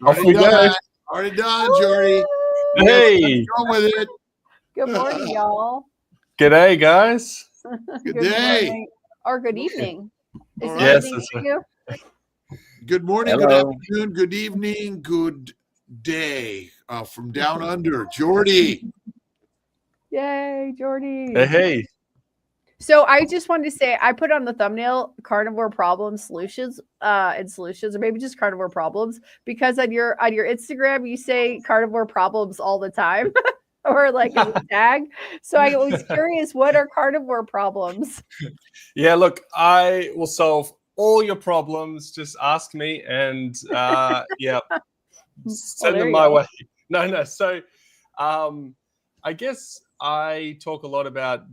Off we go. Already done, Jordy. Hey. Go with it. Good morning, y'all. G'day, guys. Good Good day. morning or good evening. Is All it right. evening for you? Good morning, Hello. good afternoon, good evening, good day from down under. Jordy. Yay, Jordy. Hey. So I just wanted to say I put on the thumbnail carnivore problem solutions and solutions, or maybe just carnivore problems, because on your Instagram you say carnivore problems all the time. Or like as a tag. So I was curious, what are carnivore problems? Yeah, look, I will solve all your problems. Just ask me and yeah, send there them you my go. way. No. So I guess I talk a lot about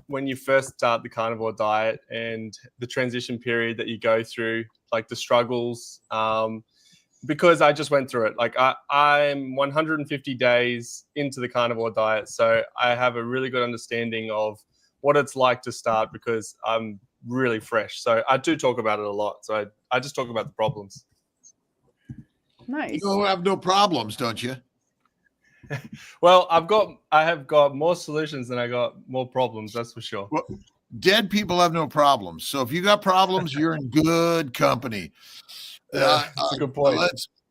when you first start the carnivore diet and the transition period that you go through, like the struggles. Because I just went through it. Like I'm 150 days into the carnivore diet, so I have a really good understanding of what it's like to start because I'm really fresh. So I do talk about it a lot. So I just talk about the problems. Nice. You don't have no problems, don't you? Well, I have got more solutions than I got more problems. That's for sure. Well, dead people have no problems. So if you got problems, you're in good company. That's a good point.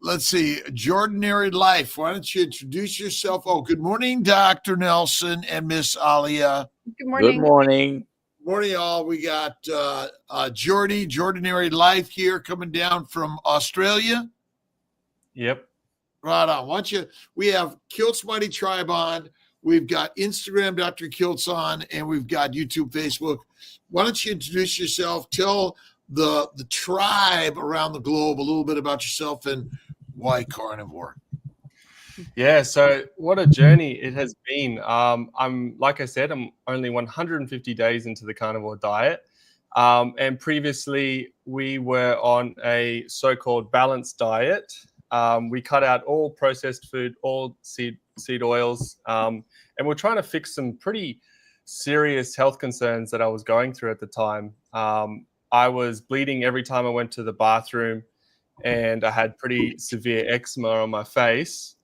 Let's see. Jordinary Life. Why don't you introduce yourself? Oh, good morning, Dr. Nelson and Miss Alia. Good morning. Good morning. Morning, all. We got Jordy, Jordinary Life here coming down from Australia. Yep. Right on. Why don't you? We have Kiltz Mighty Tribe on. We've got Instagram, Dr. Kiltz on, and we've got YouTube, Facebook. Why don't you introduce yourself? Tell the tribe around the globe a little bit about yourself and why carnivore. Yeah, so what a journey it has been. I'm like I said, I'm only 150 days into the carnivore diet. And previously we were on a so-called balanced diet. We cut out all processed food, all seed oils, and we're trying to fix some pretty serious health concerns that I was going through at the time. I was bleeding every time I went to the bathroom, and I had pretty severe eczema on my face.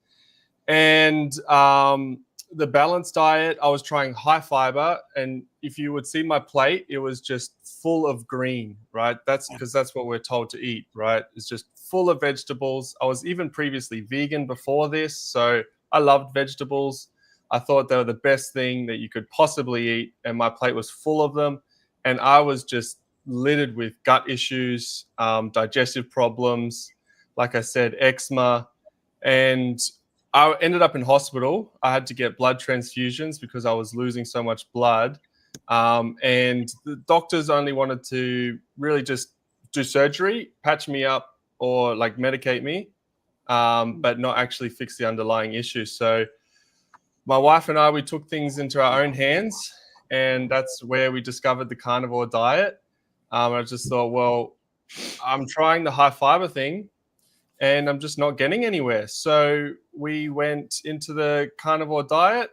And the balanced diet, I was trying high fiber, and if you would see my plate, it was just full of green, right? That's because that's what we're told to eat, right? It's just full of vegetables. I was even previously vegan before this, so I loved vegetables. I thought they were the best thing that you could possibly eat, and my plate was full of them. And I was just littered with gut issues, digestive problems, like I said, eczema, and I ended up in hospital. I had to get blood transfusions because I was losing so much blood. And the doctors only wanted to really just do surgery, patch me up, or like medicate me, but not actually fix the underlying issue. So my wife and I, we took things into our own hands, and that's where we discovered the carnivore diet. I just thought, well, I'm trying the high fiber thing, and I'm just not getting anywhere. So we went into the carnivore diet,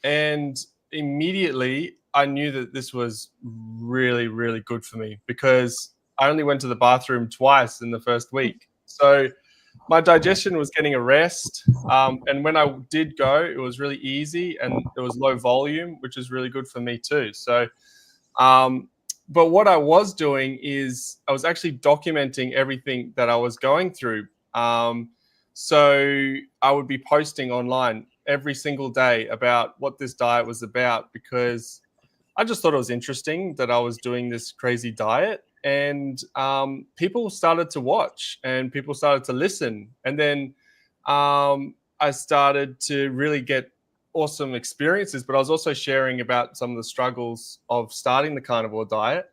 and immediately I knew that this was really, really good for me because I only went to the bathroom twice in the first week. So my digestion was getting a rest. And when I did go, it was really easy and it was low volume, which is really good for me too. So, but what I was doing is I was actually documenting everything that I was going through. So I would be posting online every single day about what this diet was about because I just thought it was interesting that I was doing this crazy diet, and people started to watch and people started to listen. And then I started to really get awesome experiences, but I was also sharing about some of the struggles of starting the carnivore diet.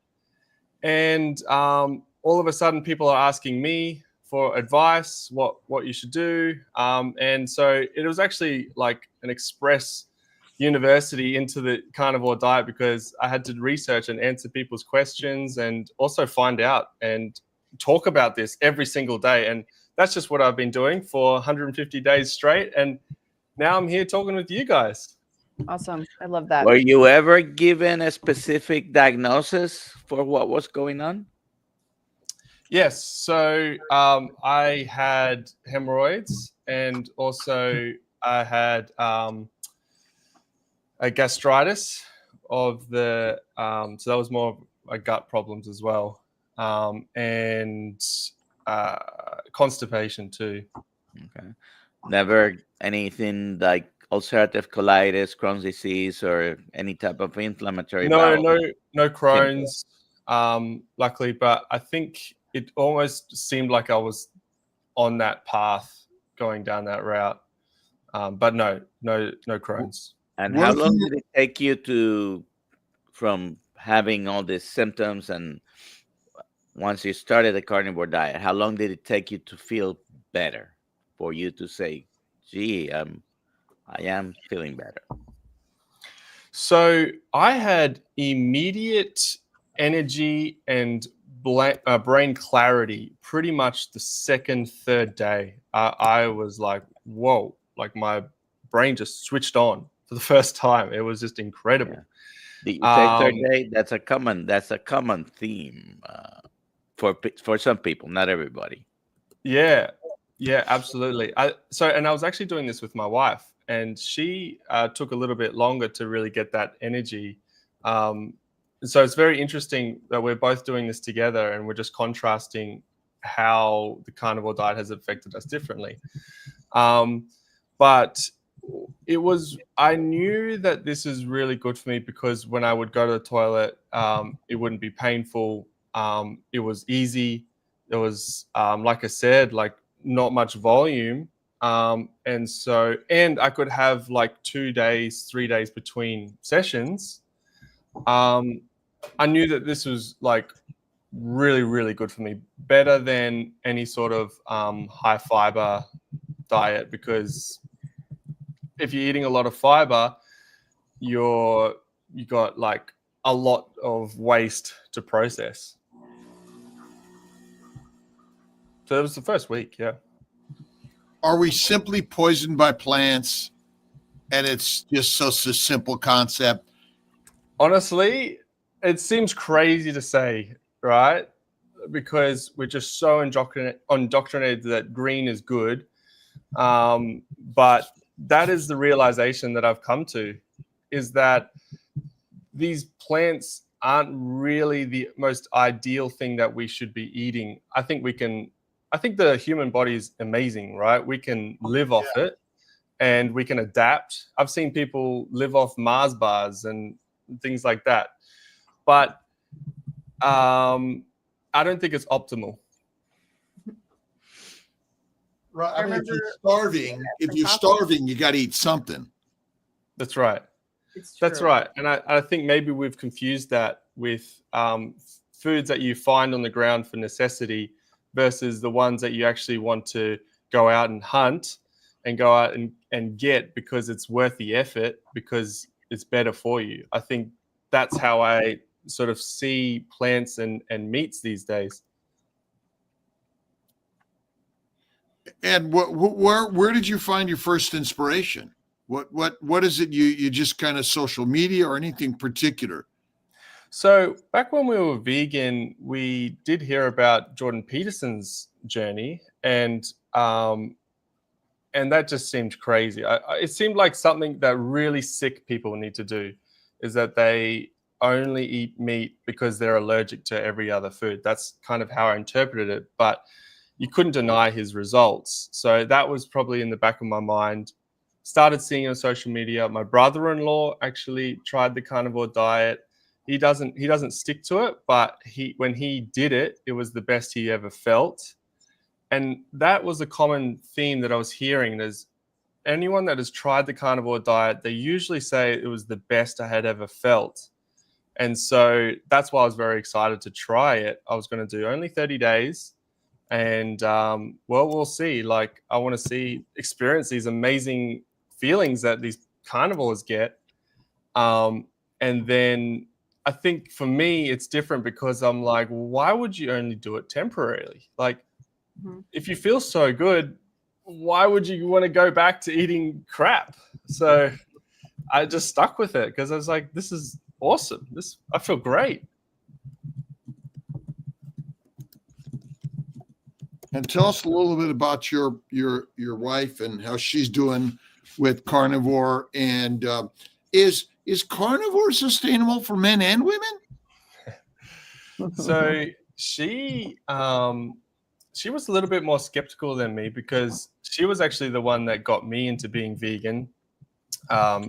And all of a sudden people are asking me for advice, what you should do. And so it was actually like an express university into the carnivore diet because I had to research and answer people's questions and also find out and talk about this every single day. And that's just what I've been doing for 150 days straight. And now I'm here talking with you guys. Awesome. I love that. Were you ever given a specific diagnosis for what was going on? Yes. So I had hemorrhoids, and also I had a gastritis of the. So that was more of a gut problems as well, and constipation too. Okay. Never anything like ulcerative colitis, Crohn's disease, or any type of inflammatory No, bowel no syndrome. Crohn's, luckily, but I think it almost seemed like I was on that path going down that route. But no Crohn's. And What how if long you, did it take you to from having all these symptoms, and once you started the carnivore diet, how long did it take you to feel better for you to say, gee, I am feeling better? So I had immediate energy and brain clarity pretty much the second, third day. I was like, whoa, like my brain just switched on for the first time. It was just incredible. Yeah. You say third Um, day? That's a common theme for some people, not everybody. Yeah, absolutely. And I was actually doing this with my wife, and she took a little bit longer to really get that energy. So it's very interesting that we're both doing this together, and we're just contrasting how the carnivore diet has affected us differently. But I knew that this is really good for me because when I would go to the toilet, it wouldn't be painful. It was easy. There was, like I said, like not much volume. And I could have like 2 days, 3 days between sessions. I knew that this was like really, really good for me, better than any sort of high fiber diet, because if you're eating a lot of fiber, you got like a lot of waste to process. So it was the first week, yeah. are we simply poisoned by plants? And it's just such a simple concept. Honestly, it seems crazy to say, right? Because we're just so indoctrinated that green is good. But that is the realization that I've come to, is that these plants aren't really the most ideal thing that we should be eating. I think the human body is amazing, right? We can live off it and we can adapt. I've seen people live off Mars bars and things like that. But I don't think it's optimal. Right. I mean, if you're starving, you got to eat something. That's right. That's right. And I think maybe we've confused that with foods that you find on the ground for necessity versus the ones that you actually want to go out and hunt and go out and get because it's worth the effort, because it's better for you. I think that's how I sort of see plants and meats these days. And where did you find your first inspiration? What is it? You just kind of social media or anything particular? So back when we were vegan, we did hear about Jordan Peterson's journey, and that just seemed crazy. It seemed like something that really sick people need to do, is that they only eat meat because they're allergic to every other food. That's kind of how I interpreted it, but you couldn't deny his results. So that was probably in the back of my mind. Started seeing it on social media. My brother-in-law actually tried the carnivore diet. He doesn't stick to it, but when he did it, it was the best he ever felt. And that was a common theme that I was hearing. There's anyone that has tried the carnivore diet, they usually say it was the best I had ever felt. And so that's why I was very excited to try it. I was going to do only 30 days. And we'll see. Like, I want to experience these amazing feelings that these carnivores get. And then I think for me, it's different because I'm like, well, why would you only do it temporarily? Like, if you feel so good, why would you want to go back to eating crap? So I just stuck with it because I was like, this is awesome. I feel great. And tell us a little bit about your wife and how she's doing with carnivore. And is carnivore sustainable for men and women? So she was a little bit more skeptical than me because she was actually the one that got me into being vegan.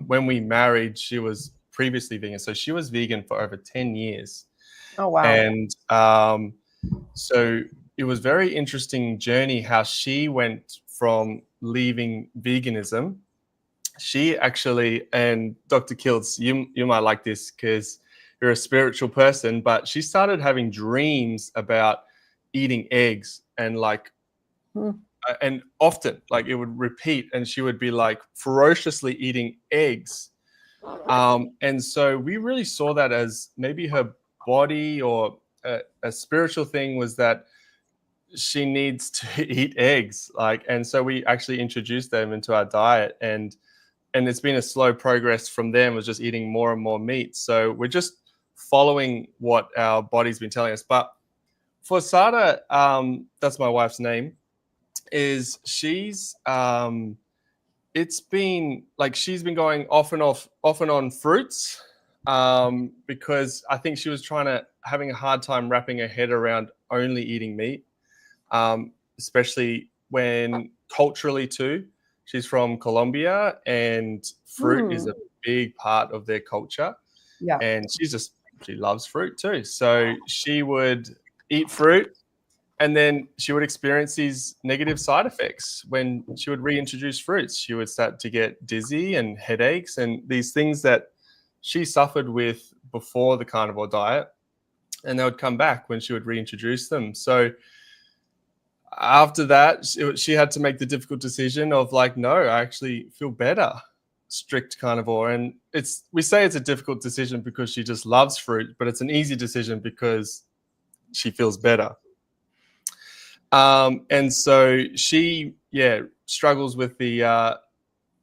When we married, she was previously vegan, so she was vegan for over 10 years. Oh wow. And so it was very interesting journey how she went from leaving veganism. She actually, and Dr. Kiltz, you might like this because you're a spiritual person, but she started having dreams about eating eggs and and often like it would repeat, and she would be like ferociously eating eggs. And so we really saw that as maybe her body or a spiritual thing was that she needs to eat eggs. And so we actually introduced them into our diet, and it's been a slow progress from there. Was just eating more and more meat. So we're just following what our body's been telling us. But for Sada, that's my wife's name, is she's it's been like she's been going off and on fruits because I think she was having a hard time wrapping her head around only eating meat, especially when culturally too. She's from Colombia, and fruit is a big part of their culture. Yeah. And she loves fruit too. So she would eat fruit, and then she would experience these negative side effects when she would reintroduce fruits. She would start to get dizzy and headaches and these things that she suffered with before the carnivore diet, and they would come back when she would reintroduce them. So after that, she had to make the difficult decision of like, no, I actually feel better strict carnivore. And we say it's a difficult decision because she just loves fruit, but it's an easy decision because she feels better. And so she, struggles with the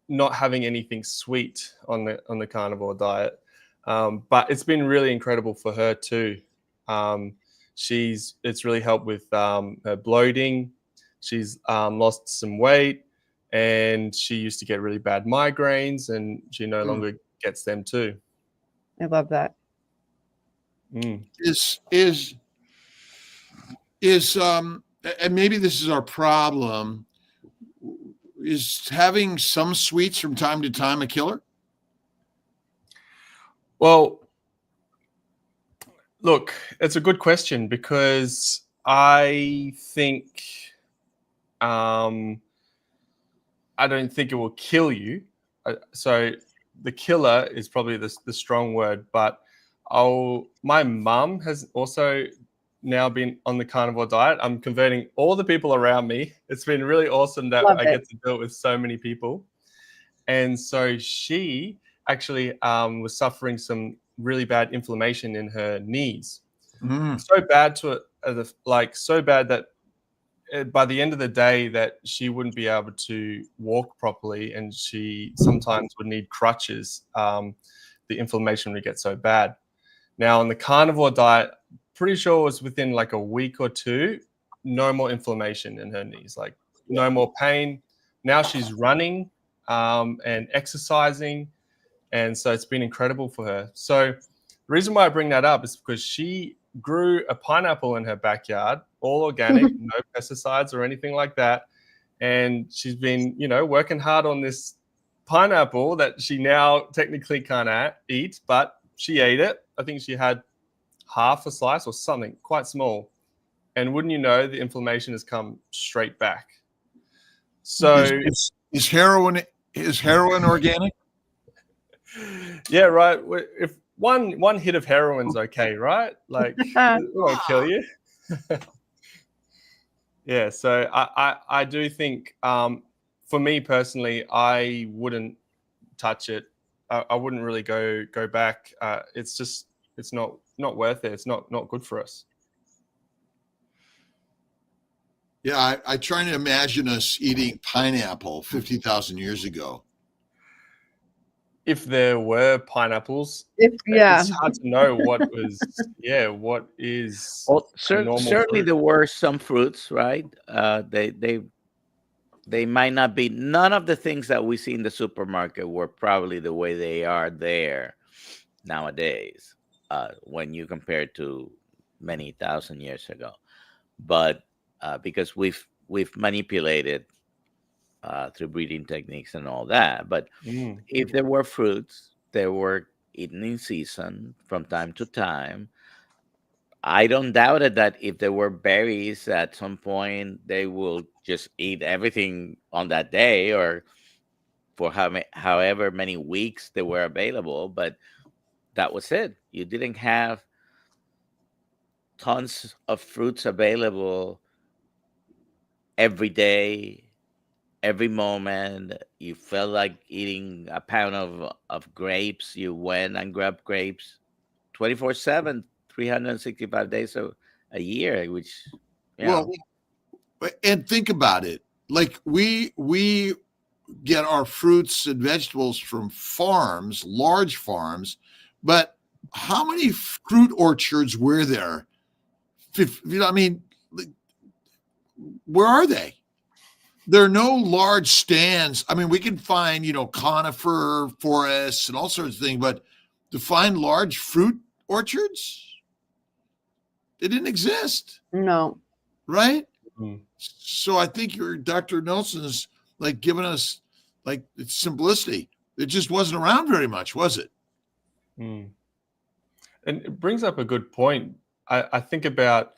not having anything sweet on the carnivore diet. But it's been really incredible for her too. It's really helped with her bloating. She's lost some weight, and she used to get really bad migraines, and she no longer gets them too. I love that. And maybe this is our problem, is having some sweets from time to time a killer? Well, look, it's a good question because I think I don't think it will kill you. So the killer is probably the strong word, but my mum has also now been on the carnivore diet. I'm converting all the people around me. It's been really awesome that I get to do it with so many people. And so she actually was suffering some really bad inflammation in her knees. So bad so bad that by the end of the day that she wouldn't be able to walk properly, and she sometimes would need crutches. The inflammation would get so bad. Now on the carnivore diet, pretty sure it was within like a week or two, no more inflammation in her knees, like no more pain. Now she's running and exercising, and so it's been incredible for her. So the reason why I bring that up is because she grew a pineapple in her backyard, all organic, no pesticides or anything like that. And she's been, working hard on this pineapple that she now technically can't eat, but she ate it. I think she had half a slice or something quite small. And wouldn't you know, the inflammation has come straight back. So is heroin organic? Yeah, right. If one hit of heroin's okay, right? Like it won't kill you. Yeah, so I do think for me personally, I wouldn't touch it. I wouldn't really go back. It's not worth it. It's not good for us. Yeah, I try to imagine us eating pineapple 50,000 years ago. if there were pineapples, Yeah. it's hard to know what is Well, a normal certainly fruit. there were some fruits, right? They might not be. None of the things that we see in the supermarket were probably the way they are there nowadays, when you compare to many thousand years ago. But because we've manipulated through breeding techniques and all that. But if there were fruits, they were eaten in season from time to time. I don't doubt it that if there were berries at some point, they will just eat everything on that day or for however many weeks they were available. But that was it. You didn't have tons of fruits available every day, every moment. You felt like eating a pound of grapes. You went and grabbed grapes 24/7, 365 days a year, which, Well, and think about it. Like we get our fruits and vegetables from farms, large farms, but how many fruit orchards were there? I mean, where are they? There are no large stands. I mean, we can find, conifer forests and all sorts of things, but to find large fruit orchards, they didn't exist, No. right? So I think your Dr. Nelson's like giving us like it's simplicity. It just wasn't around very much, was it? And it brings up a good point. I think about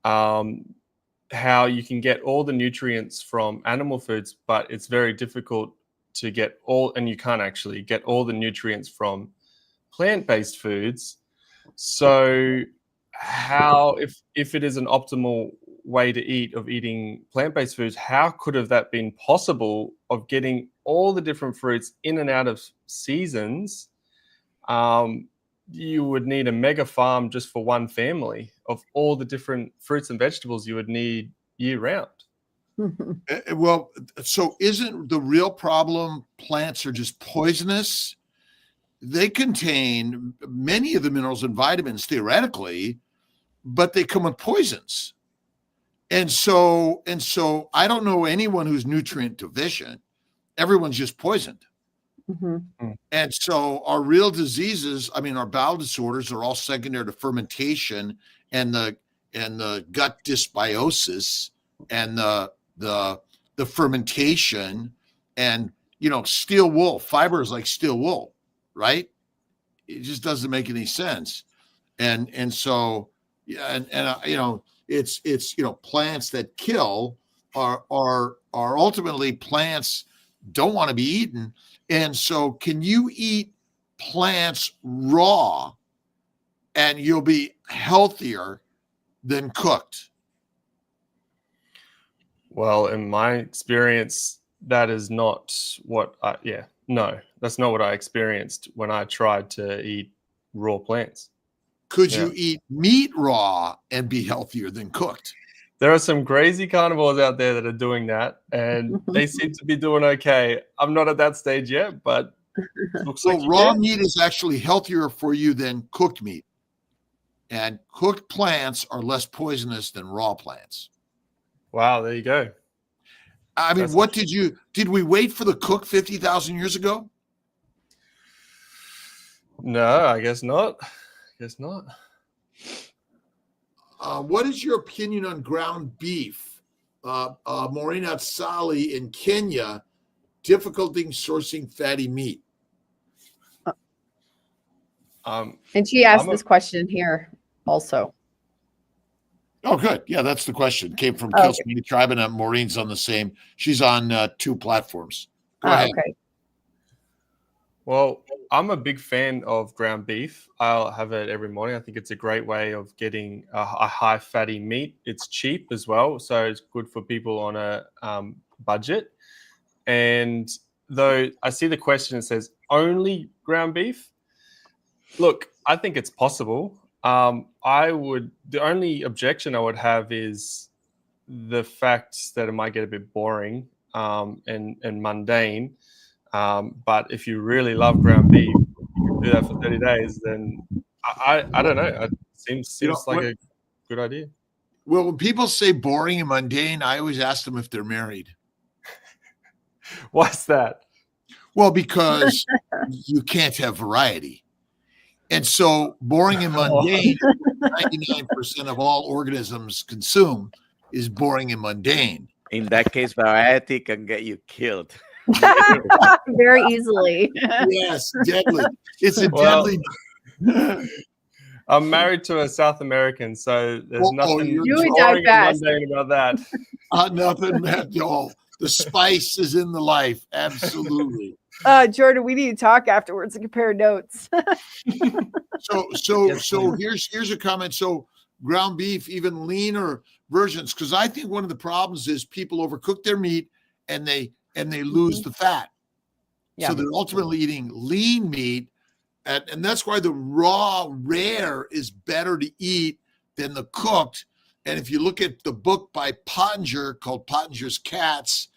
how you can get all the nutrients from animal foods, but it's very difficult to get and you can't actually get all the nutrients from plant-based foods. So how, if it is an optimal way to eating plant-based foods, how could have that been possible of getting all the different fruits in and out of seasons? You would need a mega farm just for one family of all the different fruits and vegetables you would need year round. Well, so isn't the real problem plants are just poisonous? They contain many of the minerals and vitamins theoretically, but they come with poisons. And so I don't know anyone who's nutrient deficient. Everyone's just poisoned. And so our real diseases, I mean, our bowel disorders are all secondary to fermentation and the gut dysbiosis and the fermentation and steel wool. Fiber is like steel wool, right? It just doesn't make any sense. And so it's plants that kill are ultimately plants don't want to be eaten. And so can you eat plants raw and you'll be healthier than cooked? Well, in my experience, that is not what that's not what I experienced when I tried to eat raw plants. Could you eat meat raw and be healthier than cooked? There are some crazy carnivores out there that are doing that, and they seem to be doing okay. I'm not at that stage yet, but it looks like raw meat is actually healthier for you than cooked meat. And cooked plants are less poisonous than raw plants. Wow, there you go. I mean, did we wait for the cook 50,000 years ago? No, I guess not. What is your opinion on ground beef? Maureen Atsali in Kenya, difficulty sourcing fatty meat. And she asked this question here also. Oh, good. Yeah, that's the question. Came from Kiltz Tribe, and Maureen's on the same. She's on 2 platforms. Go ahead. Okay. Well, I'm a big fan of ground beef. I'll have it every morning. I think it's a great way of getting a high fatty meat. It's cheap as well, so it's good for people on a budget. And though I see the question, it says only ground beef. Look, I think it's possible. The only objection I would have is the fact that it might get a bit boring and mundane. But if you really love ground beef, you can do that for 30 days. Then I don't know. It seems like a good idea. Well, when people say boring and mundane, I always ask them if they're married. What's that? Well, because you can't have variety. And so boring and mundane, 99% of all organisms consume is boring and mundane. In that case, variety can get you killed. Very easily. Yes, deadly. It's a deadly. I'm married to a South American, so there's nothing You would boring die and fast. mundane about that. Nothing at all. The spice is in the life. Absolutely. Jordan, we need to talk afterwards and compare notes. So here's a comment. So ground beef, even leaner versions, because I think one of the problems is people overcook their meat and they lose the fat. Yeah. So they're ultimately eating lean meat. And that's why the raw rare is better to eat than the cooked. And if you look at the book by Pottinger called Pottinger's Cats,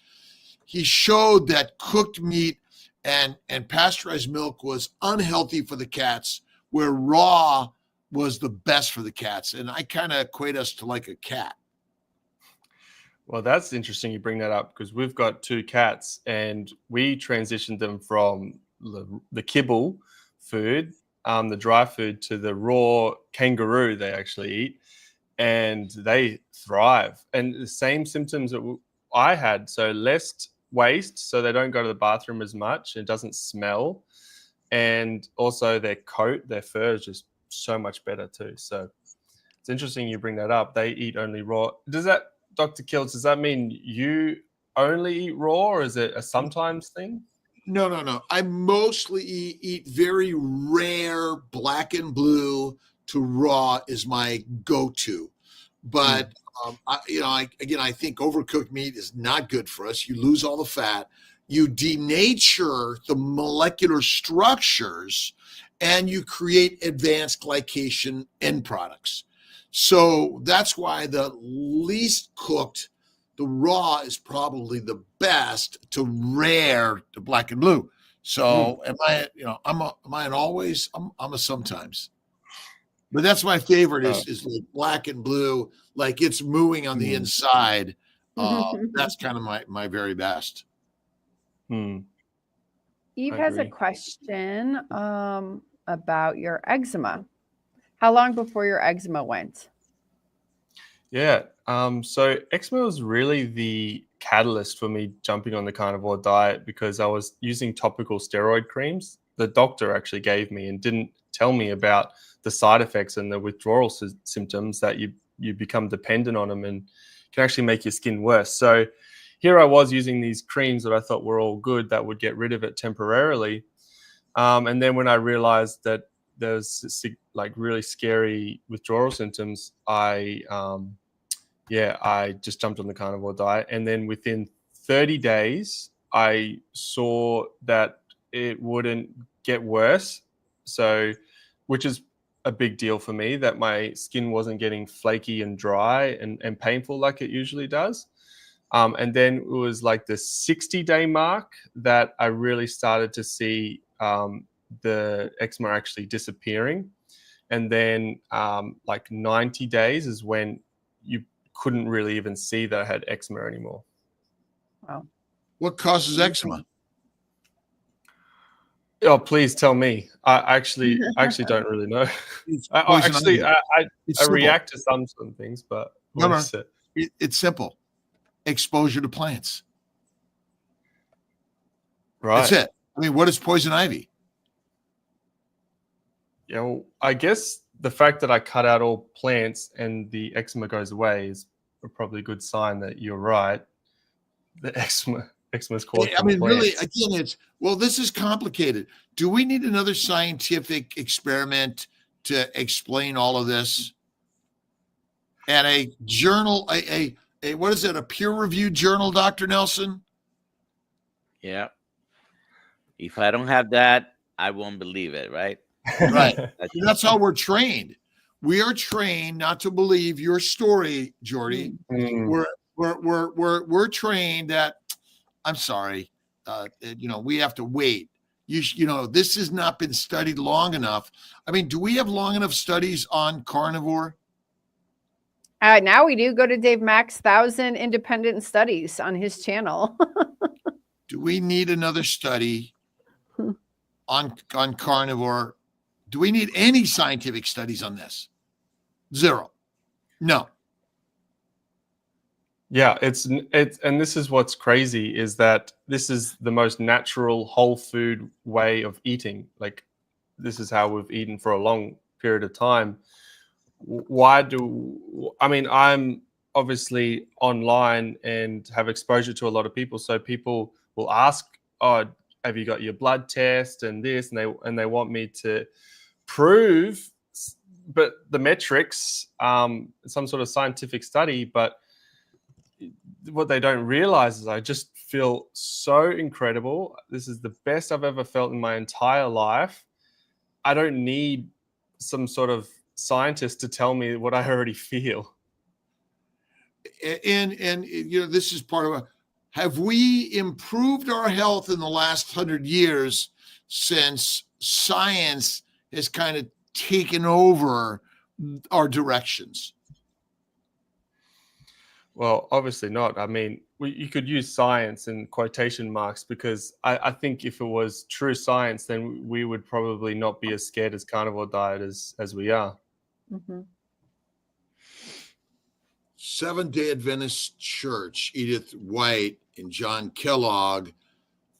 he showed that cooked meat and pasteurized milk was unhealthy for the cats, where raw was the best for the cats. And I kind of equate us to like a cat. Well, that's interesting you bring that up, because we've got 2 cats and we transitioned them from the kibble food, the dry food, to the raw kangaroo they actually eat, and they thrive. And the same symptoms that I had, so less waste, so they don't go to the bathroom as much, it doesn't smell, and also their coat, their fur is just so much better too. So it's interesting you bring that up. They eat only raw. Does that, Dr. Kiltz, does that mean you only eat raw, or is it a sometimes thing? No. I mostly eat very rare black and blue to raw is my go-to. But I think overcooked meat is not good for us. You lose all the fat. You denature the molecular structures, and you create advanced glycation end products. So that's why the least cooked, the raw, is probably the best to rare to black and blue. So am I an always? I'm a sometimes. But that's my favorite is like black and blue, like it's mooing on the inside. That's kind of my very best. Eve has a question about your eczema. How long before your eczema went? Yeah. So eczema was really the catalyst for me jumping on the carnivore diet, because I was using topical steroid creams the doctor actually gave me, and didn't tell me about the side effects and the withdrawal symptoms that you become dependent on them and can actually make your skin worse. So here I was using these creams that I thought were all good, that would get rid of it temporarily. And then when I realized that there's like really scary withdrawal symptoms, I just jumped on the carnivore diet. And then within 30 days, I saw that it wouldn't get worse. So, which is a big deal for me, that my skin wasn't getting flaky and dry and painful like it usually does. And then it was like the 60-day mark that I really started to see the eczema actually disappearing. And then like 90 days is when you couldn't really even see that I had eczema anymore. Wow. What causes eczema? Oh, please tell me. I actually don't really know. I react to some things, but no. It's simple. Exposure to plants. Right. That's it. I mean, what is poison ivy? Yeah, well, I guess the fact that I cut out all plants and the eczema goes away is probably a good sign that you're right. The eczema is caused from plants. Really, again, this is complicated. Do we need another scientific experiment to explain all of this? And a journal, what is it? A peer-reviewed journal, Dr. Nelson? Yeah. If I don't have that, I won't believe it, right? Right. That's how we're trained. We are trained not to believe your story, Jordy. We're trained that, I'm sorry, we have to wait. This has not been studied long enough. I mean, do we have long enough studies on carnivore? Now we do. Go to Dave Mack's 1,000 independent studies on his channel. Do we need another study on carnivore? Do we need any scientific studies on this? Zero. No. Yeah, it's and this is what's crazy, is that this is the most natural whole food way of eating. Like, this is how we've eaten for a long period of time. I'm obviously online and have exposure to a lot of people, so people will ask, oh, have you got your blood test and this, and they want me to prove, but the metrics, some sort of scientific study. But what they don't realize is I just feel so incredible. This is the best I've ever felt in my entire life. I don't need some sort of scientist to tell me what I already feel. And this is part of have we improved our health in the last 100 years since science has kind of taken over our directions? Well, obviously not. I mean, you could use science in quotation marks, because I think if it was true science, then we would probably not be as scared as carnivore diet as we are. Mm-hmm. Seventh-day Adventist Church, Edith White and John Kellogg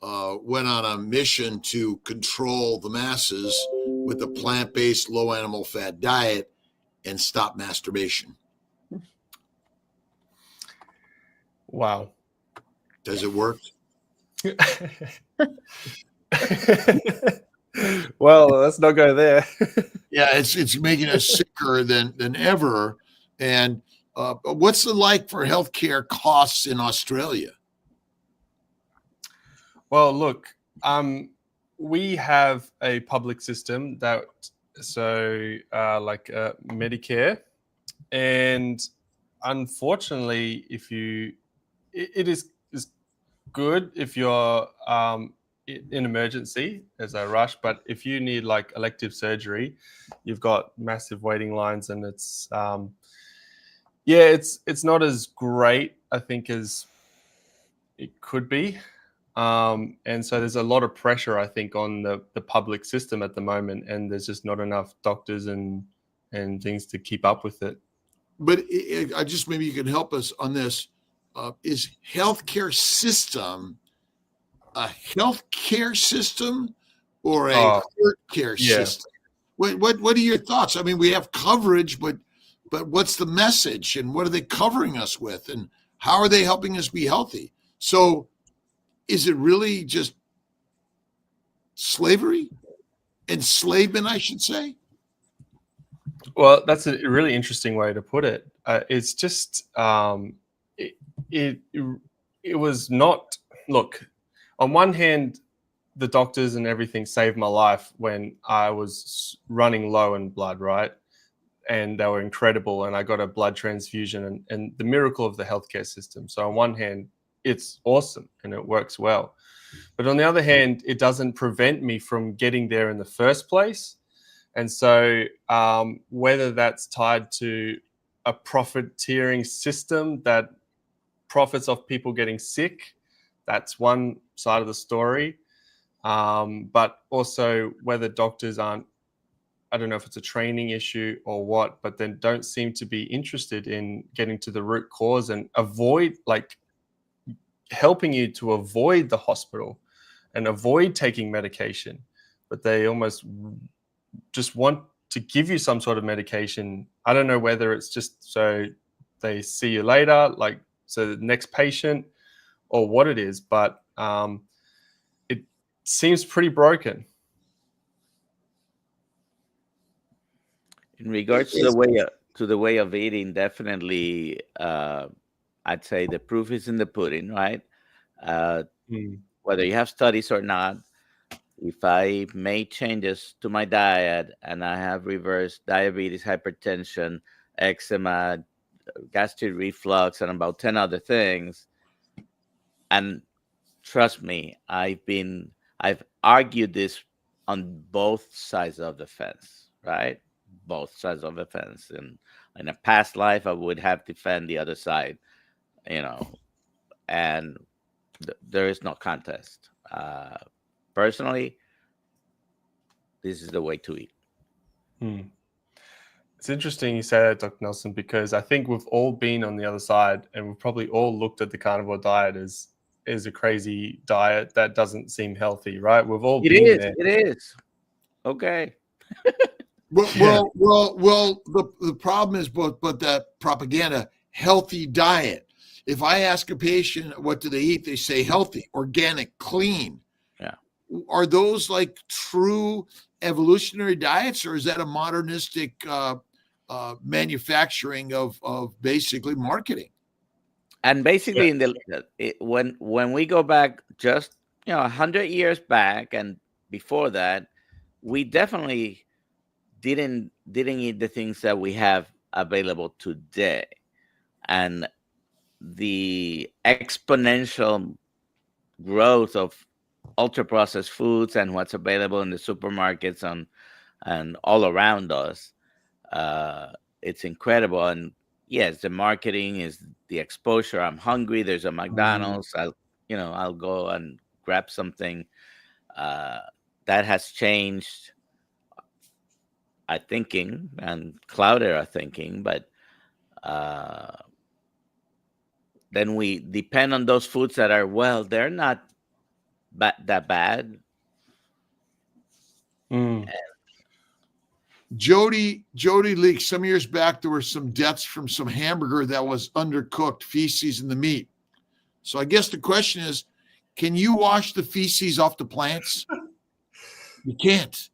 went on a mission to control the masses with a plant-based, low animal fat diet and stop masturbation. Wow. Does it work? Well, let's not go there. Yeah, it's making us sicker than ever. And what's it like for healthcare costs in Australia? Well, look, we have a public system like Medicare, and unfortunately, it is good if you're in emergency as a rush, but if you need like elective surgery, you've got massive waiting lines, and it's not as great, I think, as it could be. And so there's a lot of pressure, I think, on the public system at the moment, and there's just not enough doctors and things to keep up with it. But maybe you can help us on this. Is healthcare system a healthcare system or a hurt care system? What are your thoughts? I mean, we have coverage, but what's the message, and what are they covering us with, and how are they helping us be healthy? So is it really just slavery? Enslavement, I should say? Well, that's a really interesting way to put it. It's just it was not. Look, on one hand, the doctors and everything saved my life when I was running low in blood, right? And they were incredible, and I got a blood transfusion, and the miracle of the healthcare system. So on one hand, it's awesome and it works well. But on the other hand, it doesn't prevent me from getting there in the first place. And so whether that's tied to a profiteering system that profits off people getting sick, that's one side of the story. But also whether doctors aren't, I don't know if it's a training issue or what, but then don't seem to be interested in getting to the root cause and helping you to avoid the hospital and avoid taking medication. But they almost just want to give you some sort of medication. I don't know whether it's just so they see you later, like so the next patient, or what it is, but it seems pretty broken. In regards to the way of eating, definitely, I'd say the proof is in the pudding, right? Whether you have studies or not, if I made changes to my diet and I have reversed diabetes, hypertension, eczema, gastric reflux, and about 10 other things, and trust me, I've argued this on both sides of the fence, right? Both sides of the fence. And in a past life, I would have defend the other side, you know, and there is no contest. Personally, this is the way to eat. It's interesting you say that, Dr. Nelson, because I think we've all been on the other side, and we've probably all looked at the carnivore diet as a crazy diet that doesn't seem healthy, right? We've all been there. It is. Okay. Well, the problem is but that propaganda, healthy diet. If I ask a patient what do they eat, they say healthy, organic, clean. Yeah. Are those like true evolutionary diets, or is that a modernistic manufacturing of basically marketing? And basically, when we go back just 100 years back and before that, we definitely didn't eat the things that we have available today, and the exponential growth of ultra processed foods and what's available in the supermarkets and all around us, it's incredible. And yes, the marketing is the exposure. I'm hungry. There's a McDonald's. I'll go and grab something. That has changed our thinking and clouded our thinking, but then we depend on those foods that are, well, they're not that bad. Jody leaked some years back. There were some deaths from some hamburger that was undercooked feces in the meat. So I guess the question is, can you wash the feces off the plants? You can't.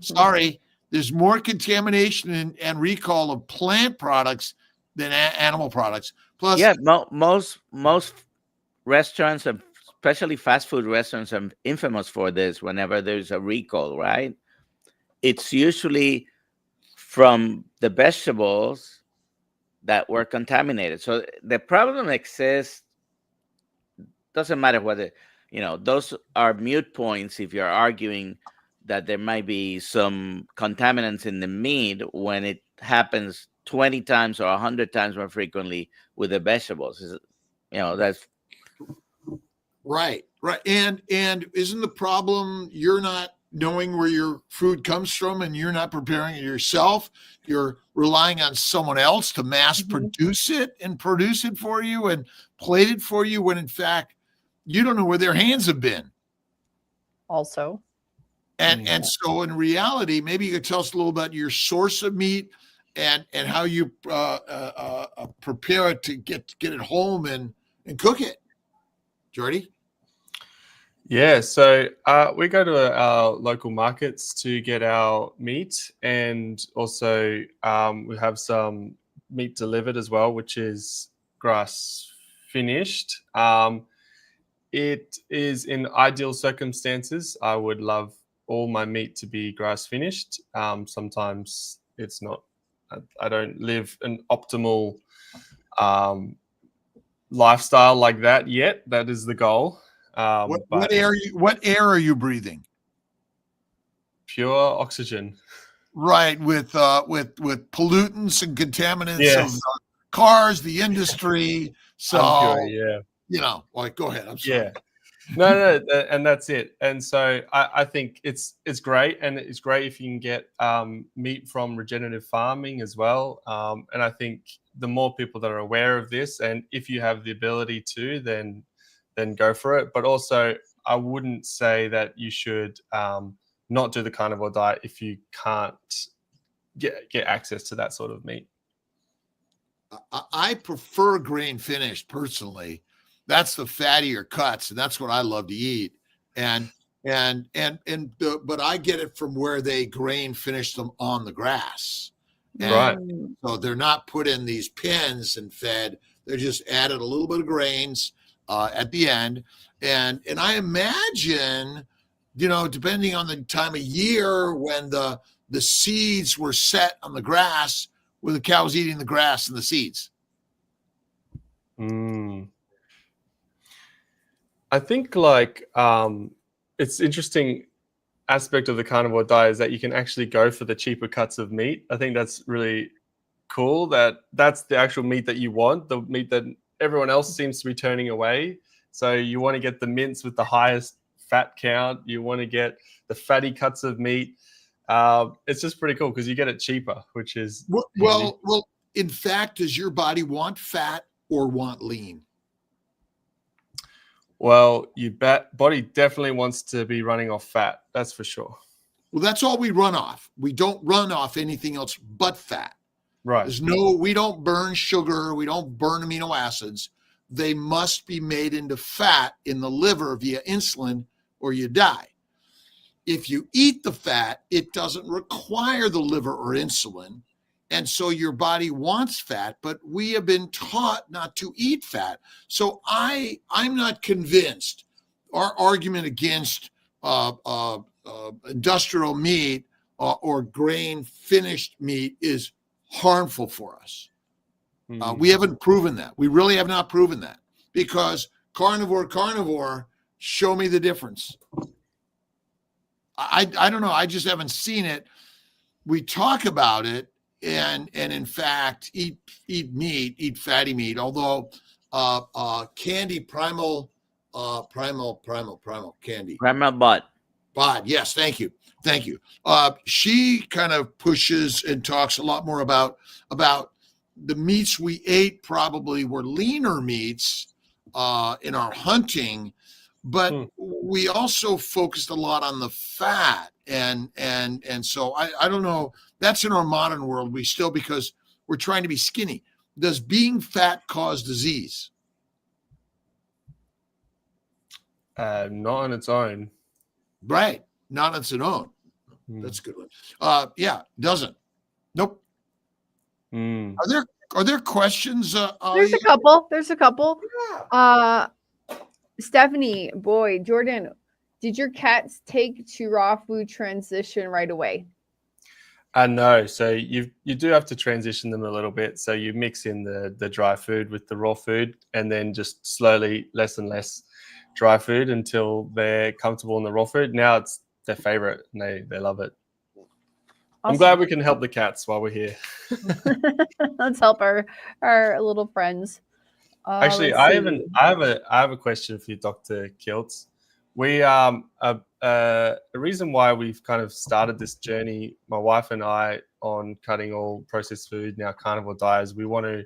Sorry. There's more contamination and recall of plant products than animal products. Plus, yeah, most restaurants, especially fast food restaurants, are infamous for this. Whenever there's a recall, right? It's usually from the vegetables that were contaminated. So the problem exists. Doesn't matter whether, those are moot points if you're arguing that there might be some contaminants in the meat when it happens 20 times or 100 times more frequently with the vegetables. That's right. And isn't the problem you're not knowing where your food comes from and you're not preparing it yourself? You're relying on someone else to mass produce it and produce it for you and plate it for you, when in fact you don't know where their hands have been. Also. And so in reality, maybe you could tell us a little about your source of meat and how you prepare it to get it home and cook it. Jordy? Yeah, so we go to our local markets to get our meat, and also we have some meat delivered as well, which is grass finished. It is in ideal circumstances, I would love all my meat to be grass finished. Sometimes it's not. I don't live an optimal lifestyle like that yet. That is the goal. What air are you breathing? Pure oxygen. Right, with pollutants and contaminants Yes. of cars, the industry. So Pure, yeah. Go ahead. I'm sorry. Yeah. No, and that's it. And so I think it's great, and it's great if you can get meat from regenerative farming as well. And I think the more people that are aware of this, and if you have the ability to, then go for it. But also, I wouldn't say that you should not do the carnivore diet if you can't get access to that sort of meat. I prefer grain finished personally. That's the fattier cuts, and that's what I love to eat. But I get it from where they grain finish them on the grass. Right. So they're not put in these pens and fed. They're just added a little bit of grains at the end. And I imagine, depending on the time of year when the seeds were set on the grass, where the cows eating the grass and the seeds. I think like it's interesting aspect of the carnivore diet is that you can actually go for the cheaper cuts of meat. I think that's really cool. That's the actual meat that you want, the meat that everyone else seems to be turning away. So you want to get the mince with the highest fat count. You want to get the fatty cuts of meat. It's just pretty cool because you get it cheaper, which is well. In fact, does your body want fat or want lean? Well, your body definitely wants to be running off fat. That's for sure. Well, that's all we run off. We don't run off anything else but fat. Right. We don't burn sugar. We don't burn amino acids. They must be made into fat in the liver via insulin or you die. If you eat the fat, it doesn't require the liver or insulin. And so your body wants fat, but we have been taught not to eat fat. So I'm not convinced. Our argument against industrial meat or grain finished meat is harmful for us. We haven't proven that. We really have not proven that, because carnivore, show me the difference. I don't know. I just haven't seen it. We talk about it. And in fact, eat meat, eat fatty meat. Although Candy Primal Candy. Primal Bot. Yes, thank you. She kind of pushes and talks a lot more about the meats we ate. Probably were leaner meats in our hunting, but we also focused a lot on the fat, and so I don't know. That's in our modern world. We still, because we're trying to be skinny. Does being fat cause disease? Not on its own. Right. Not on its own. That's a good one. Yeah, doesn't. Nope. Are there questions? There's a couple. Yeah. Stephanie, Boyd, Jordan, did your cats take to raw food transition right away? No, so you do have to transition them a little bit. So you mix in the dry food with the raw food, and then just slowly less and less dry food until they're comfortable in the raw food. Now it's their favorite, and they love it. Awesome. I'm glad we can help the cats while we're here. Let's help our little friends. Actually, I have a question for you, Dr. Kiltz. We the reason why we've kind of started this journey, my wife and I, on cutting all processed food, now carnivore diet, is we want to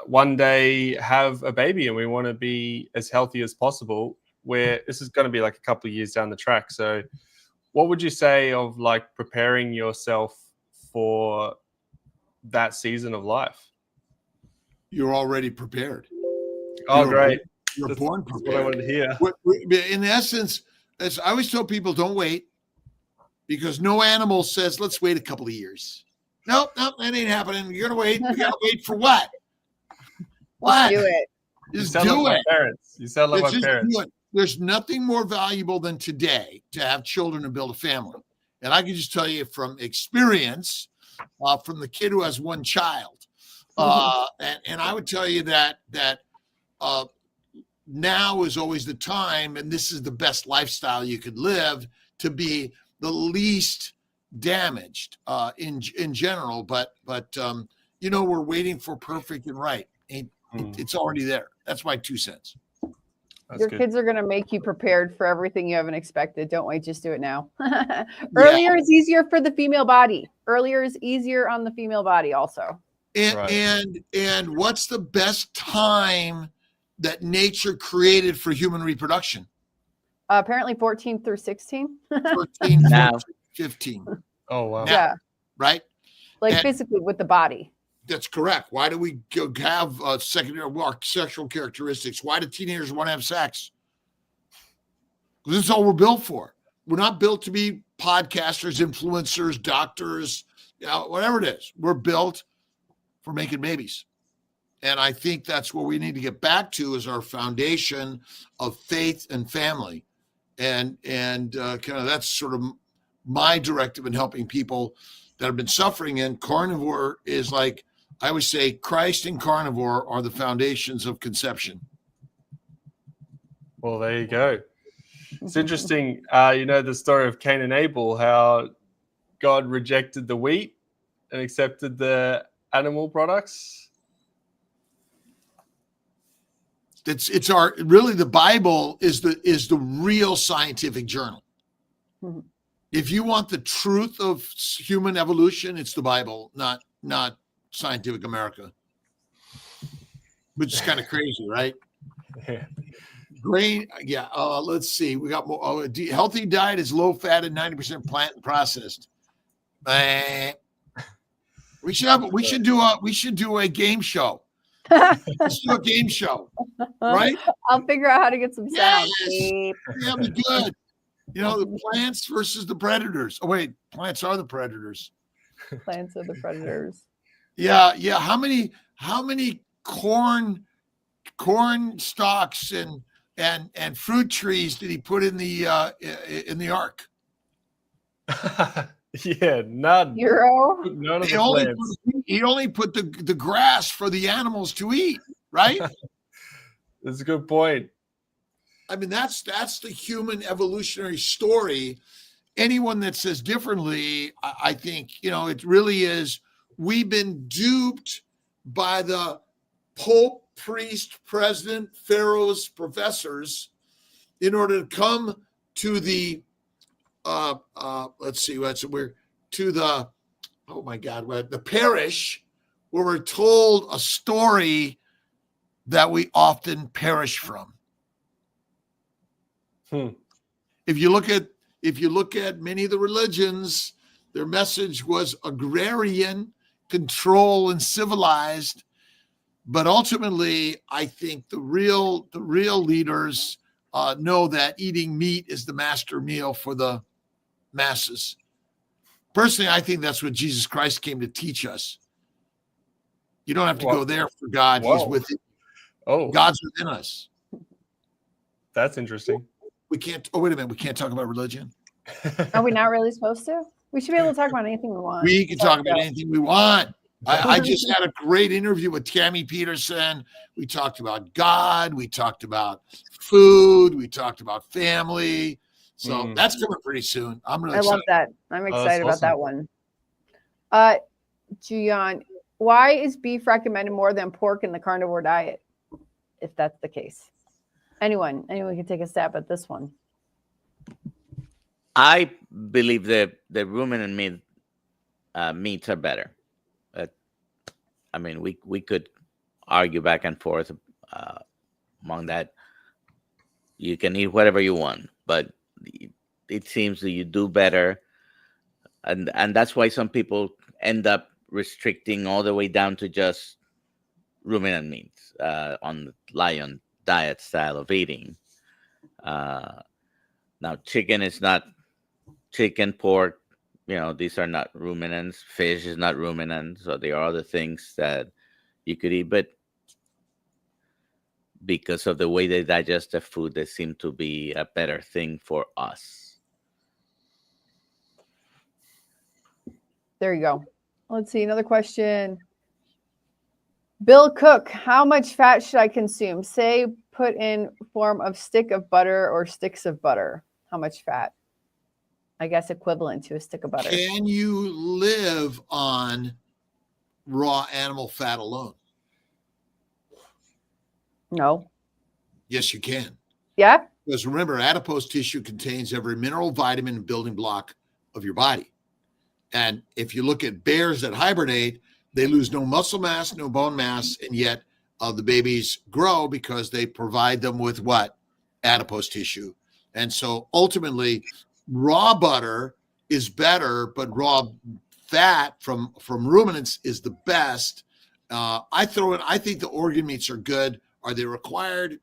one day have a baby, and we want to be as healthy as possible. Where this is going to be like a couple of years down the track. So what would you say of like preparing yourself for that season of life? You're already prepared. Oh, great. You're born prepared. What I wanted to hear. In essence, as I always tell people, don't wait, because no animal says, let's wait a couple of years. Nope, that ain't happening. You're going to wait. You got to wait for what? What? Just do it. Just do it. My parents. You sound like my parents. There's nothing more valuable than today to have children and build a family. And I can just tell you from experience, from the kid who has one child. And I would tell you that now is always the time, and this is the best lifestyle you could live, to be the least damaged in general. But we're waiting for perfect and right. It's already there. That's my 2 cents. Your kids are going to make you prepared for everything you haven't expected. Don't wait, just do it now. Earlier is easier for the female body. Earlier is easier on the female body also. And what's the best time that nature created for human reproduction? Apparently 14 through 16. 13, 14, 15. Oh, wow. Yeah. Right? Like physically with the body. That's correct. Why do we have secondary sexual characteristics? Why do teenagers want to have sex? Because this is all we're built for. We're not built to be podcasters, influencers, doctors, whatever it is. We're built for making babies. And I think that's what we need to get back to, is our foundation of faith and family. And kind of that's sort of my directive in helping people that have been suffering. And carnivore is like, I always say, Christ and carnivore are the foundations of conception. Well, there you go. It's interesting. You know the story of Cain and Abel, how God rejected the wheat and accepted the animal products. It's our really the Bible is the real scientific journal. Mhm. If you want the truth of human evolution, it's the Bible, not Scientific America, which is kind of crazy, right? Yeah. Grain, yeah. Let's see. We got more. Healthy diet is low fat and 90% plant and processed. We should do a game show. Let's do a game show, right? I'll figure out how to get some sound. Yes. Yeah, be good. You know, the plants versus the predators. Oh wait, plants are the predators. Plants are the predators. Yeah. How many corn stalks and fruit trees did he put in the ark? Yeah, none. Euro. None of He the only plants. put the grass for the animals to eat, right? That's a good point. I mean, that's the human evolutionary story. Anyone that says differently, I think, you know, it really is. We've been duped by the Pope, priest, president, pharaohs, professors, in order to come to the let's see, the parish, where we're told a story that we often perish from. If you look at many of the religions, their message was agrarian, control, and civilized. But ultimately, I think the real leaders know that eating meat is the master meal for the masses. Personally, I think that's what Jesus Christ came to teach us. You don't have to go there for God. Whoa. He's within. Oh, God's within us. that's interesting. We can't. Oh, wait a minute. We can't talk about religion. Are we not really supposed to? We should be able to talk about anything we want. We can talk about anything we want. I just had a great interview with Tammy Peterson. We talked about God. We talked about food. We talked about family. So that's coming pretty soon. I'm really excited. Love that. I'm excited about that one. Gian, why is beef recommended more than pork in the carnivore diet? If that's the case. Anyone can take a stab at this one. I believe that the ruminant meats are better. I mean, we could argue back and forth among that. You can eat whatever you want, but it seems that you do better, and that's why some people end up restricting all the way down to just ruminant meats on the lion diet style of eating. Now, chicken is not chicken, pork. You know, these are not ruminants. Fish is not ruminant. So there are other things that you could eat, but because of the way they digest the food, they seem to be a better thing for us. There you go. Let's see. Another question. Bill Cook, how much fat should I consume? Say put in form of stick of butter or sticks of butter. How much fat? I guess equivalent to a stick of butter. Can you live on raw animal fat alone? No. Yes, you can. Yeah. Because remember, adipose tissue contains every mineral, vitamin, and building block of your body. And if you look at bears that hibernate, they lose no muscle mass, no bone mass, and yet the babies grow because they provide them with what? Adipose tissue. And so ultimately, raw butter is better, but raw fat from ruminants is the best. I think the organ meats are good. Are they required?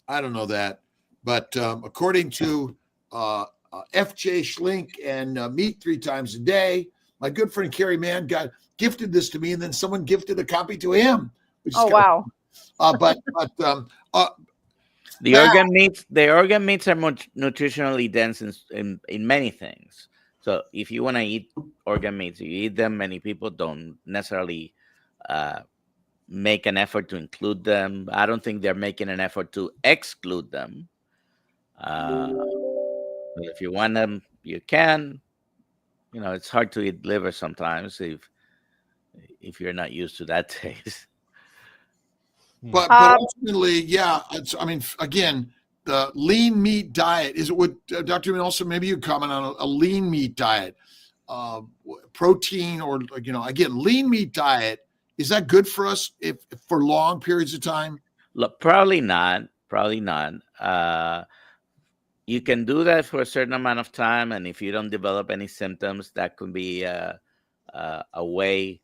I don't know that. But according to FJ Schlink and Meat 3 times a day, my good friend Kerry Mann gifted this to me, and then someone gifted a copy to him. Which is wow. The organ meats are more nutritionally dense in many things. So if you want to eat organ meats, you eat them. Many people don't necessarily make an effort to include them. I don't think they're making an effort to exclude them. Uh, if you want them, you can. It's hard to eat liver sometimes if you're not used to that taste. But ultimately, yeah. I mean, again, the lean meat diet is what Dr. Donaldson, maybe you comment on a lean meat diet, protein, or again, lean meat diet. Is that good for us if for long periods of time? Look, probably not. Probably not. You can do that for a certain amount of time, and if you don't develop any symptoms, that could be a way,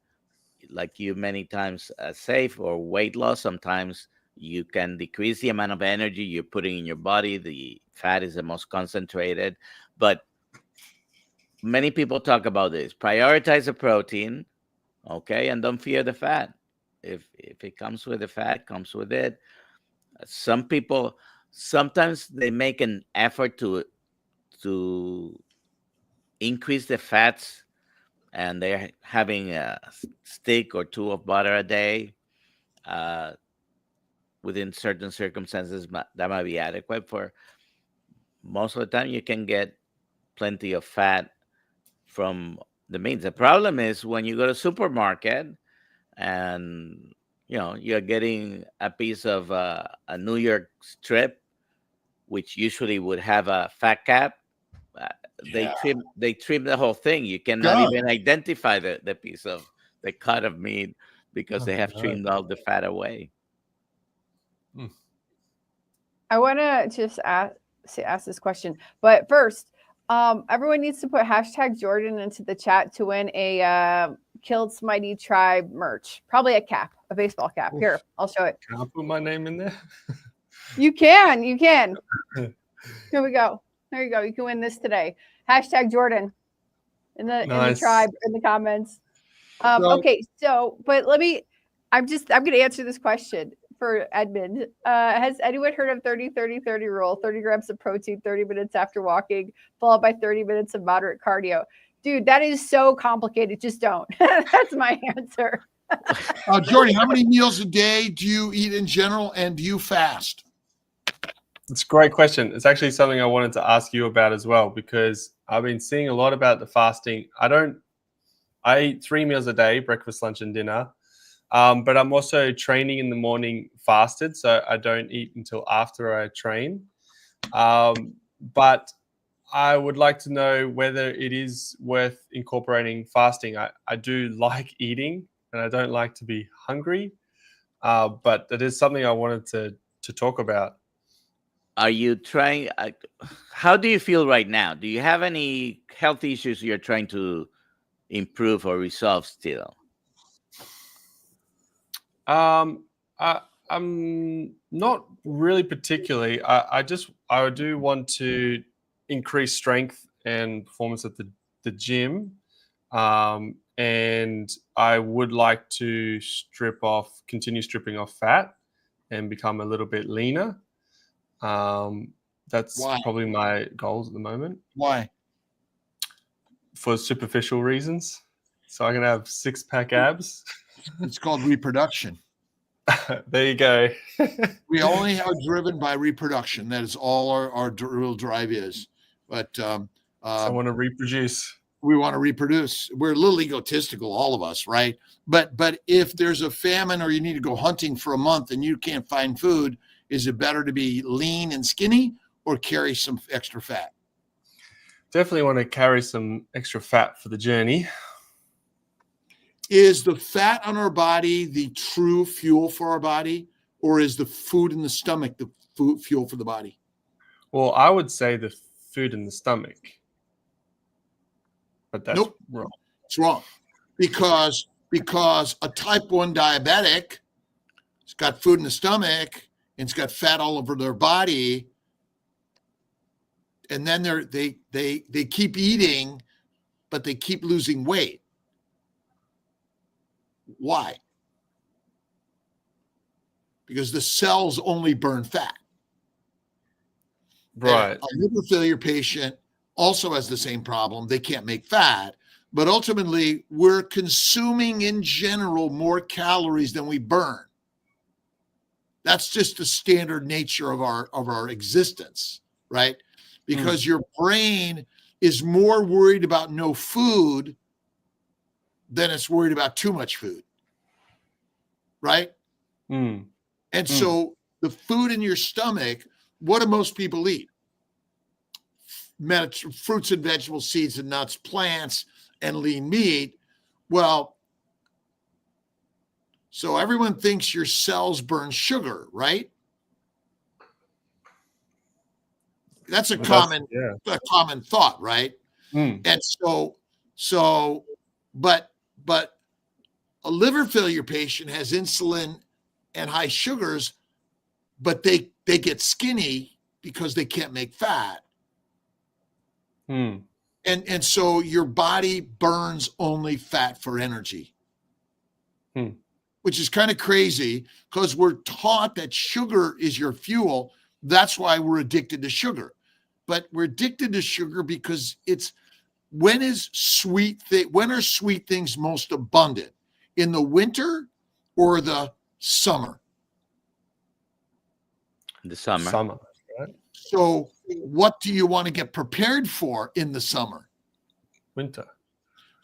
like you many times say, for weight loss. Sometimes you can decrease the amount of energy you're putting in your body. The fat is the most concentrated, but many people talk about this. Prioritize the protein, okay, and don't fear the fat. If it comes with the fat, comes with it. Some people sometimes they make an effort to increase the fats, and they're having a stick or two of butter a day. Within certain circumstances, that might be adequate. For most of the time, you can get plenty of fat from the meats. The problem is when you go to supermarket and you're getting a piece of a New York strip, which usually would have a fat cap. They trim the whole thing. You cannot even identify the piece of the cut of meat because they have trimmed all the fat away. I want to just ask this question, but first, everyone needs to put hashtag Jordan into the chat to win a Kiltz Mighty Tribe merch. Probably a cap, a baseball cap. Here, I'll show it. Can I put my name in there? You can. Here we go. There you go. You can win this today. Hashtag Jordan in the tribe in the comments. Okay, so but I'm going to answer this question for Edmund. Has anyone heard of 30-30-30 rule? 30 grams of protein, 30 minutes after walking, followed by 30 minutes of moderate cardio. Dude, that is so complicated. Just don't. That's my answer. Jordy, how many meals a day do you eat in general, and do you fast? It's a great question. It's actually something I wanted to ask you about as well, because I've been seeing a lot about the fasting. I eat 3 meals a day, breakfast, lunch, and dinner. But I'm also training in the morning fasted, so I don't eat until after I train. But I would like to know whether it is worth incorporating fasting. I do like eating, and I don't like to be hungry. But it is something I wanted to talk about. Are you trying? How do you feel right now? Do you have any health issues you're trying to improve or resolve still? I'm not really particularly. I do want to increase strength and performance at the gym, and I would like to continue stripping off fat, and become a little bit leaner. That's probably my goals at the moment. Why? For superficial reasons, so I can have 6-pack abs. It's called reproduction. There you go. We only are driven by reproduction. That is all our real drive is. But I want to reproduce. We want to reproduce. We're a little egotistical, all of us, right? But if there's a famine or you need to go hunting for a month and you can't find food, is it better to be lean and skinny or carry some extra fat? Definitely want to carry some extra fat for the journey. Is the fat on our body the true fuel for our body, or is the food in the stomach the fuel for the body? Well, I would say the food in the stomach. But that's wrong. It's wrong. Because a type 1 diabetic has got food in the stomach and it's got fat all over their body, and then they keep eating, but they keep losing weight. Why? Because the cells only burn fat. Right. A liver failure patient also has the same problem. They can't make fat, but ultimately we're consuming in general more calories than we burn. That's just the standard nature of our existence. right? Because your brain is more worried about no food than it's worried about too much food, right? And so the food in your stomach, what do most people eat? Fruits and vegetables, seeds and nuts, plants, and lean meat. Well, so everyone thinks your cells burn sugar, right? That's a common thought, right? And but a liver failure patient has insulin and high sugars, but they get skinny because they can't make fat. And so your body burns only fat for energy, which is kind of crazy because we're taught that sugar is your fuel. That's why we're addicted to sugar. But we're addicted to sugar because when are sweet things most abundant? In the winter or the summer? The summer. Summer, right? So what do you want to get prepared for in the summer? Winter.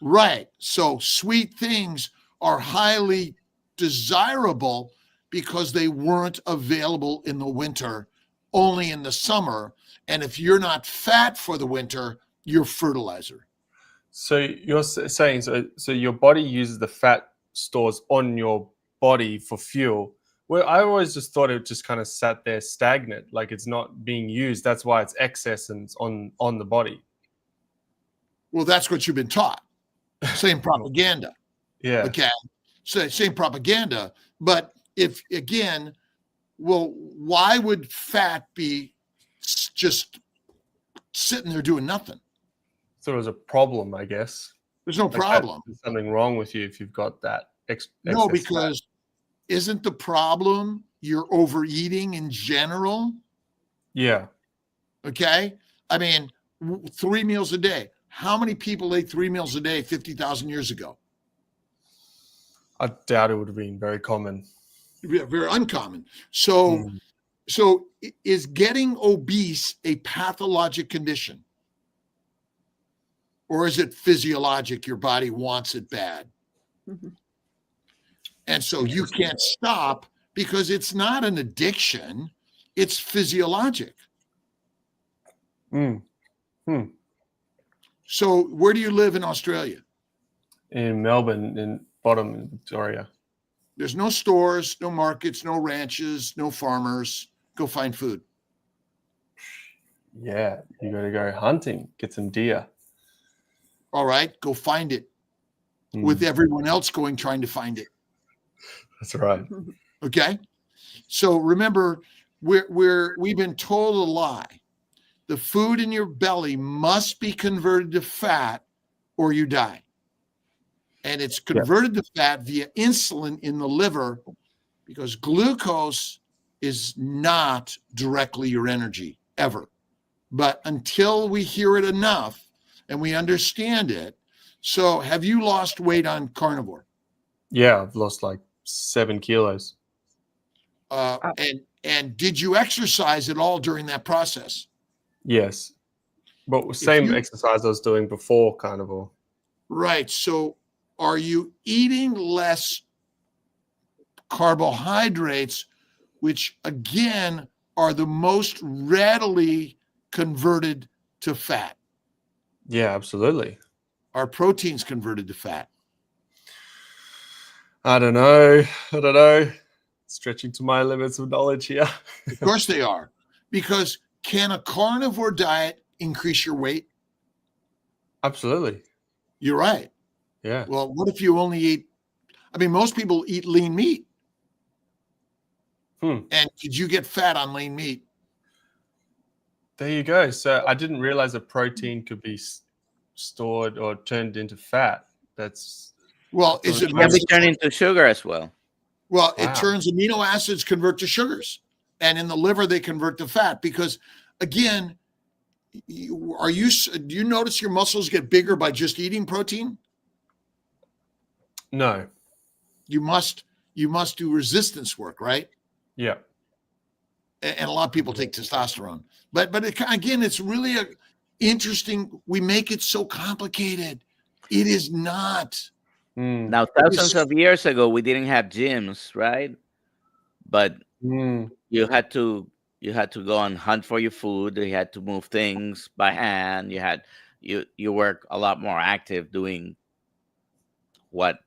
Right. So sweet things are highly desirable because they weren't available in the winter, only in the summer. And if you're not fat for the winter, you're fertilizer. So you're saying, so your body uses the fat stores on your body for fuel. Well, I always just thought it just kind of sat there stagnant, like it's not being used. That's why it's excess and it's on the body. Well, that's what you've been taught. Same propaganda. Yeah. Okay. So same propaganda. But why would fat be just sitting there doing nothing? So there's a problem, I guess. There's no problem. There's something wrong with you if you've got that. No, because isn't the problem you're overeating in general? Yeah. Okay. I mean, 3 meals a day. How many people ate 3 meals a day 50,000 years ago? I doubt it would have been very common. Very uncommon. So is getting obese a pathologic condition? Or is it physiologic? Your body wants it bad. And so you can't stop because it's not an addiction. It's physiologic. So where do you live in Australia? In Melbourne, in Bottom, in Victoria. There's no stores, no markets, no ranches, no farmers. Go find food. Yeah, you got to go hunting, get some deer. All right, go find it with everyone else trying to find it. That's right. Okay. So remember, we've been told a lie. The food in your belly must be converted to fat or you die. And it's converted to fat via insulin in the liver because glucose is not directly your energy ever. But until we hear it enough and we understand it. So have you lost weight on carnivore? Yeah, I've lost like 7 kilos. And did you exercise at all during that process? Yes. But same exercise I was doing before carnivore. Right. So are you eating less carbohydrates, which again are the most readily converted to fat? Yeah, absolutely. Are proteins converted to fat? I don't know. Stretching to my limits of knowledge here. Of course they are. Because can a carnivore diet increase your weight? Absolutely. You're right. Yeah. Well, what if you only eat? I mean, most people eat lean meat. And did you get fat on lean meat? There you go. So I didn't realize a protein could be stored or turned into fat. It can be turned into sugar as well. Well, it turns amino acids convert to sugars, and in the liver they convert to fat. Because, again, do you notice your muscles get bigger by just eating protein? No. You must do resistance work, right? Yeah. and a lot of people take testosterone. But again, it's really interesting. We make it so complicated. It is not. Now, thousands of years ago, we didn't have gyms, right? But you had to go and hunt for your food. You had to move things by hand. You work a lot more active doing what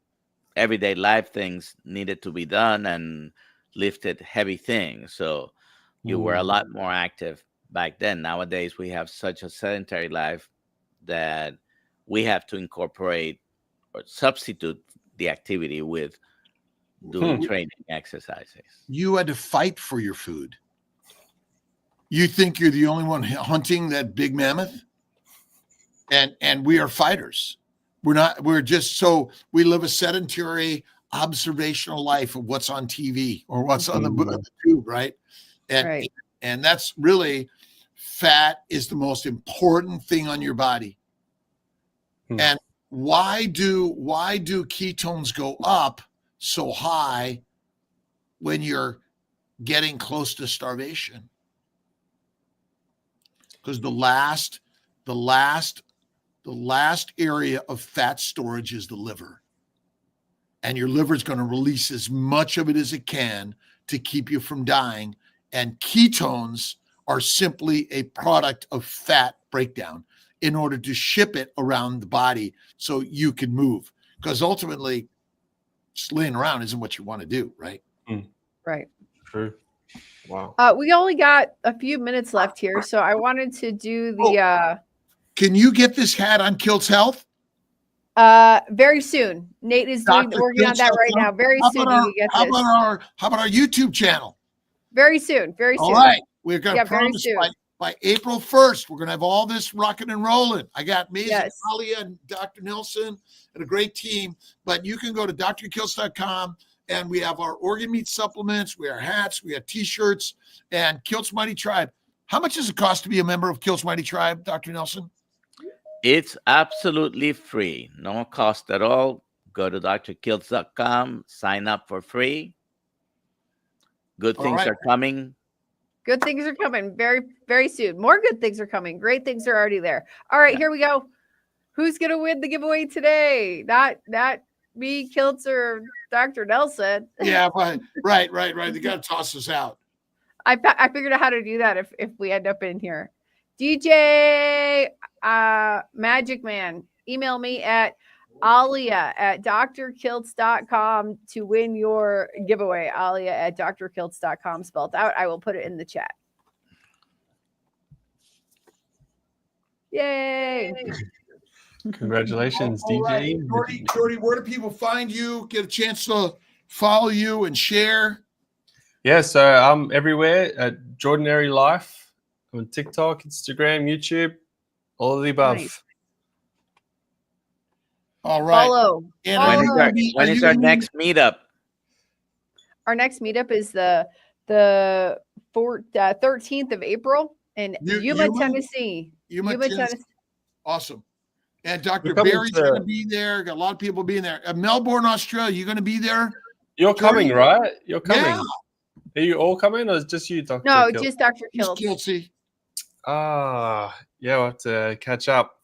everyday life things needed to be done and lifted heavy things. So you were a lot more active back then. Nowadays, we have such a sedentary life that we have to incorporate or substitute the activity with doing training exercises. You had to fight for your food. You think you're the only one hunting that big mammoth? And we are fighters. We live a sedentary observational life of what's on TV or what's on the tube, right? And that's really, fat is the most important thing on your body. And why do ketones go up so high when you're getting close to starvation? Because the last area of fat storage is the liver. And your liver is going to release as much of it as it can to keep you from dying. And ketones are simply a product of fat breakdown in order to ship it around the body so you can move. Because ultimately, just laying around isn't what you want to do, right? Right. True. Wow. We only got a few minutes left here, so I wanted to do the Can you get this hat on Kiltz Health? Very soon. Nate is working on that right now. Very soon you can get this. How about our YouTube channel? Very soon. Very soon. All right. We're going to very promise soon. by April 1st, we're going to have all this rocking and rolling. I got me, Alia, and Dr. Nelson, and a great team. But you can go to drkiltz.com, and we have our organ meat supplements, we have hats, we have T-shirts, and Kiltz Mighty Tribe. How much does it cost to be a member of Kiltz Mighty Tribe, Dr. Nelson? It's absolutely free. No cost at all. Go to drkiltz.com, sign up for free. Good things are coming. Good things are coming very, very soon. More good things are coming. Great things are already there. All right, here we go. Who's going to win the giveaway today? Not me, Kiltz, or Dr. Nelson. Yeah, right. They got to toss us out. I figured out how to do that if we end up in here. DJ Magic Man, email me at alia@drkiltz.com to win your giveaway. alia@drkiltz.com spelled out. I will put it in the chat. Yay. Congratulations, All DJ. Right. Jordy, where do people find you? Get a chance to follow you and share? Yeah, so I'm everywhere at Jordinary Life. I'm on TikTok, Instagram, YouTube, all of the above. Nice. All right. Follow. When is our next meetup? Our next meetup is the 13th of April in Yuma, Tennessee. Yuma, Tennessee. Awesome. And Dr. Barry's going to be there. Got a lot of people being there. Melbourne, Australia. You going to be there? You're coming, right? You're coming. Yeah. Are you all coming, or is it just you, Dr. No, Kiltz? just Dr. Kiltz. Kiltzy. Yeah, we'll have to catch up.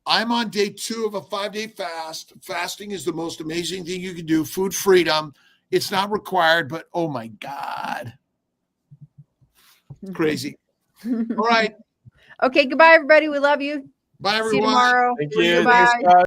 I'm on day 2 of a 5-day fast. Fasting is the most amazing thing you can do. Food freedom. It's not required, but oh my God. Crazy. All right. Okay, goodbye, everybody. We love you. Bye, everyone. See you tomorrow. Thank you. Goodbye. Thanks, guys.